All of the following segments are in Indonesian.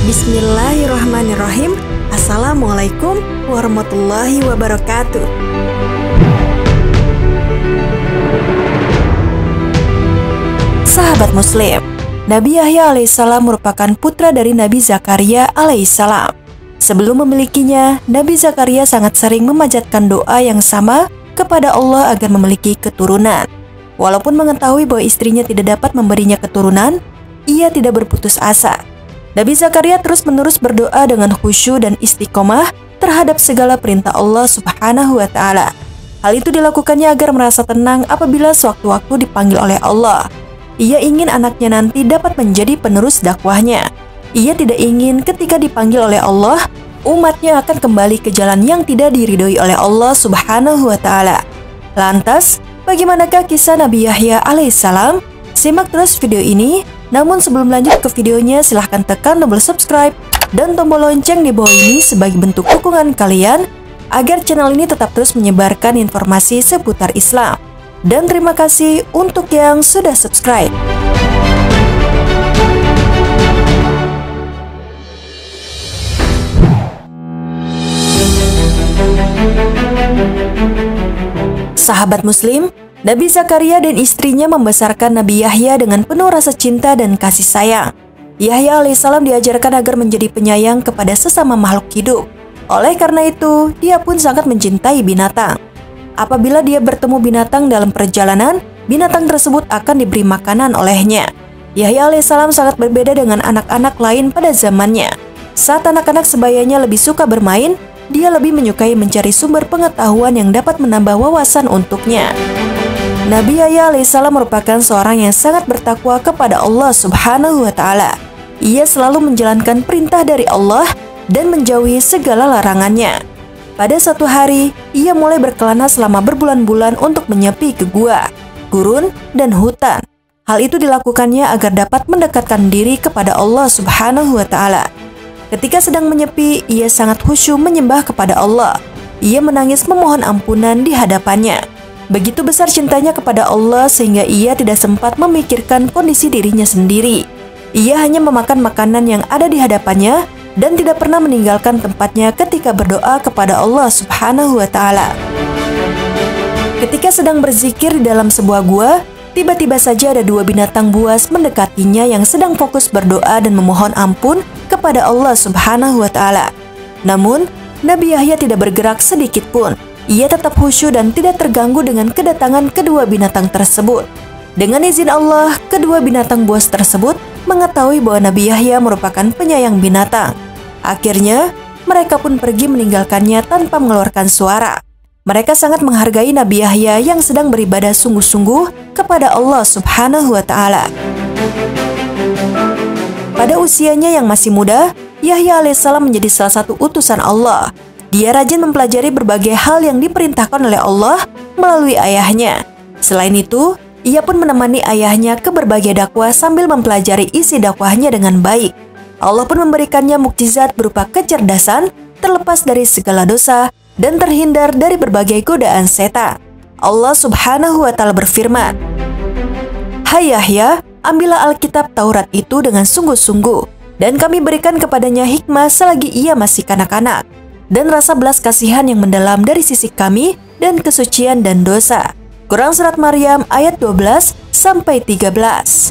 Bismillahirrahmanirrahim. Assalamualaikum warahmatullahi wabarakatuh. Sahabat Muslim, Nabi Yahya alaihissalam merupakan putra dari Nabi Zakaria alaihissalam. Sebelum memilikinya, Nabi Zakaria sangat sering memanjatkan doa yang sama kepada Allah agar memiliki keturunan. Walaupun mengetahui bahwa istrinya tidak dapat memberinya keturunan, ia tidak berputus asa. Nabi Zakaria terus-menerus berdoa dengan khusyuk dan istiqomah terhadap segala perintah Allah Subhanahu wa Ta'ala. Hal itu dilakukannya agar merasa tenang apabila sewaktu-waktu dipanggil oleh Allah. Ia ingin anaknya nanti dapat menjadi penerus dakwahnya. Ia tidak ingin ketika dipanggil oleh Allah, umatnya akan kembali ke jalan yang tidak diridhoi oleh Allah Subhanahu wa Ta'ala. Lantas, bagaimanakah kisah Nabi Yahya alaihissalam? Simak terus video ini. Namun sebelum lanjut ke videonya, silahkan tekan tombol subscribe dan tombol lonceng di bawah ini sebagai bentuk dukungan kalian agar channel ini tetap terus menyebarkan informasi seputar Islam. Dan terima kasih untuk yang sudah subscribe. Sahabat Muslim, Nabi Zakaria dan istrinya membesarkan Nabi Yahya dengan penuh rasa cinta dan kasih sayang. Yahya alaihissalam diajarkan agar menjadi penyayang kepada sesama makhluk hidup. Oleh karena itu, dia pun sangat mencintai binatang. Apabila dia bertemu binatang dalam perjalanan, binatang tersebut akan diberi makanan olehnya. Yahya alaihissalam sangat berbeda dengan anak-anak lain pada zamannya. Saat anak-anak sebayanya lebih suka bermain, dia lebih menyukai mencari sumber pengetahuan yang dapat menambah wawasan untuknya. Nabi Yahya alaihissalam merupakan seorang yang sangat bertakwa kepada Allah Subhanahu wa Ta'ala. Ia selalu menjalankan perintah dari Allah dan menjauhi segala larangannya. Pada suatu hari, ia mulai berkelana selama berbulan-bulan untuk menyepi ke gua, gurun, dan hutan. Hal itu dilakukannya agar dapat mendekatkan diri kepada Allah Subhanahu wa Ta'ala. Ketika sedang menyepi, ia sangat khusyuk menyembah kepada Allah. Ia menangis memohon ampunan di hadapannya. Begitu besar cintanya kepada Allah sehingga ia tidak sempat memikirkan kondisi dirinya sendiri. Ia hanya memakan makanan yang ada di hadapannya dan tidak pernah meninggalkan tempatnya ketika berdoa kepada Allah Subhanahu wa Ta'ala. Ketika sedang berzikir di dalam sebuah gua, tiba-tiba saja ada dua binatang buas mendekatinya yang sedang fokus berdoa dan memohon ampun kepada Allah Subhanahu wa Ta'ala. Namun, Nabi Yahya tidak bergerak sedikit pun. Ia tetap khusyuk dan tidak terganggu dengan kedatangan kedua binatang tersebut. Dengan izin Allah, kedua binatang buas tersebut mengetahui bahwa Nabi Yahya merupakan penyayang binatang. Akhirnya, mereka pun pergi meninggalkannya tanpa mengeluarkan suara. Mereka sangat menghargai Nabi Yahya yang sedang beribadah sungguh-sungguh kepada Allah Subhanahu wa Ta'ala. Pada usianya yang masih muda, Yahya alaihissalam menjadi salah satu utusan Allah. Dia rajin mempelajari berbagai hal yang diperintahkan oleh Allah melalui ayahnya. Selain itu, ia pun menemani ayahnya ke berbagai dakwah sambil mempelajari isi dakwahnya dengan baik. Allah pun memberikannya mukjizat berupa kecerdasan, terlepas dari segala dosa, dan terhindar dari berbagai godaan setan. Allah Subhanahu wa Ta'ala berfirman, "Hai Yahya, ambillah Alkitab Taurat itu dengan sungguh-sungguh, dan kami berikan kepadanya hikmah selagi ia masih kanak-kanak, dan rasa belas kasihan yang mendalam dari sisi kami dan kesucian dan dosa." Quran Surat Maryam ayat 12-13.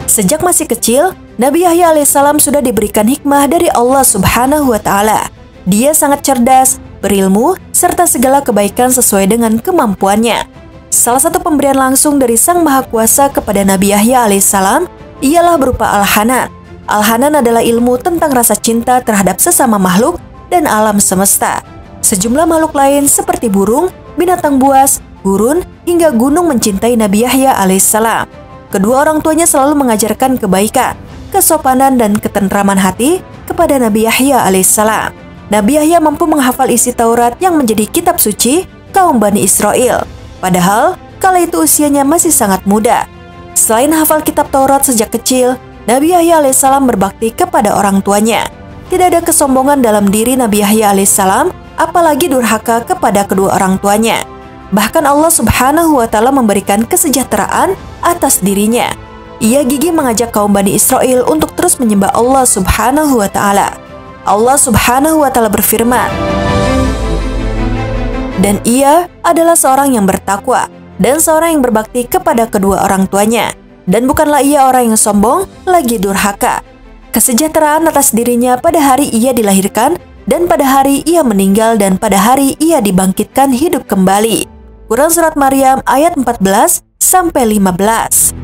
Sejak masih kecil, Nabi Yahya alaihissalam sudah diberikan hikmah dari Allah Subhanahu wa Ta'ala. Dia sangat cerdas, berilmu, serta segala kebaikan sesuai dengan kemampuannya. Salah satu pemberian langsung dari Sang Maha Kuasa kepada Nabi Yahya alaihissalam ialah berupa Al-Hanan. Al-Hanan adalah ilmu tentang rasa cinta terhadap sesama makhluk dan alam semesta. Sejumlah makhluk lain seperti burung, binatang buas, gurun, hingga gunung mencintai Nabi Yahya alaihissalam. Kedua orang tuanya selalu mengajarkan kebaikan, kesopanan, dan ketentraman hati kepada Nabi Yahya alaihissalam. Nabi Yahya mampu menghafal isi Taurat yang menjadi kitab suci kaum Bani Israel. Padahal, kala itu usianya masih sangat muda. Selain hafal kitab Taurat sejak kecil, Nabi Yahya alaihissalam berbakti kepada orang tuanya. Tidak ada kesombongan dalam diri Nabi Yahya alaihissalam, apalagi durhaka kepada kedua orang tuanya. Bahkan Allah Subhanahu wa Ta'ala memberikan kesejahteraan atas dirinya. ia gigih mengajak kaum Bani Israel untuk terus menyembah Allah Subhanahu wa Ta'ala. Allah Subhanahu wa Ta'ala berfirman, "Dan ia adalah seorang yang bertakwa dan seorang yang berbakti kepada kedua orang tuanya, dan bukanlah ia orang yang sombong lagi durhaka. Kesejahteraan atas dirinya pada hari ia dilahirkan, dan pada hari ia meninggal, dan pada hari ia dibangkitkan hidup kembali." Quran Surat Maryam ayat 14-15.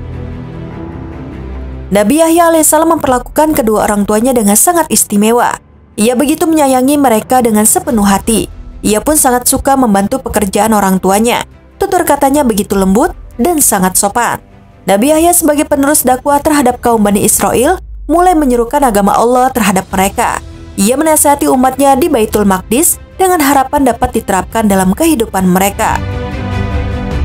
Nabi Yahya alaihissalam memperlakukan kedua orang tuanya dengan sangat istimewa. Ia begitu menyayangi mereka dengan sepenuh hati. Ia pun sangat suka membantu pekerjaan orang tuanya. Tutur katanya begitu lembut dan sangat sopan. Nabi Yahya sebagai penerus dakwah terhadap kaum Bani Israel mulai menyerukan agama Allah terhadap mereka. Ia menasihati umatnya di Baitul Maqdis dengan harapan dapat diterapkan dalam kehidupan mereka.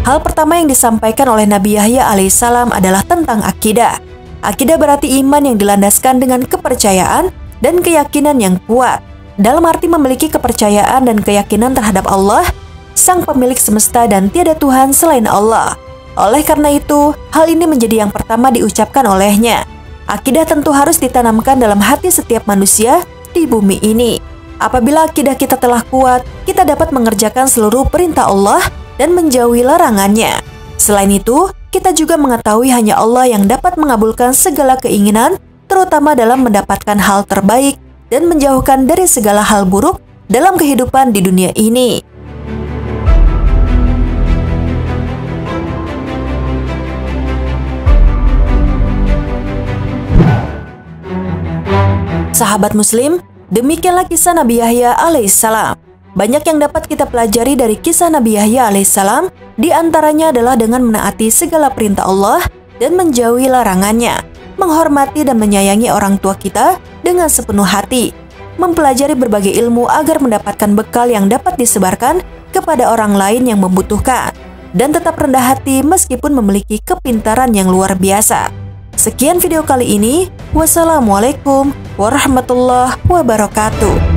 Hal pertama yang disampaikan oleh Nabi Yahya alaihissalam adalah tentang akidah. Akidah berarti iman yang dilandaskan dengan kepercayaan dan keyakinan yang kuat. Dalam arti memiliki kepercayaan dan keyakinan terhadap Allah, Sang Pemilik semesta, dan tiada Tuhan selain Allah. Oleh karena itu, hal ini menjadi yang pertama diucapkan olehnya. Akidah tentu harus ditanamkan dalam hati setiap manusia di bumi ini. Apabila akidah kita telah kuat, kita dapat mengerjakan seluruh perintah Allah dan menjauhi larangannya. Selain itu, kita juga mengetahui hanya Allah yang dapat mengabulkan segala keinginan, terutama dalam mendapatkan hal terbaik dan menjauhkan dari segala hal buruk dalam kehidupan di dunia ini. Sahabat Muslim, demikianlah kisah Nabi Yahya alaihissalam. Banyak yang dapat kita pelajari dari kisah Nabi Yahya alaihissalam, di antaranya adalah dengan menaati segala perintah Allah dan menjauhi larangannya, menghormati dan menyayangi orang tua kita dengan sepenuh hati, mempelajari berbagai ilmu agar mendapatkan bekal yang dapat disebarkan kepada orang lain yang membutuhkan, dan tetap rendah hati meskipun memiliki kepintaran yang luar biasa. Sekian video kali ini. Wassalamualaikum warahmatullahi wabarakatuh.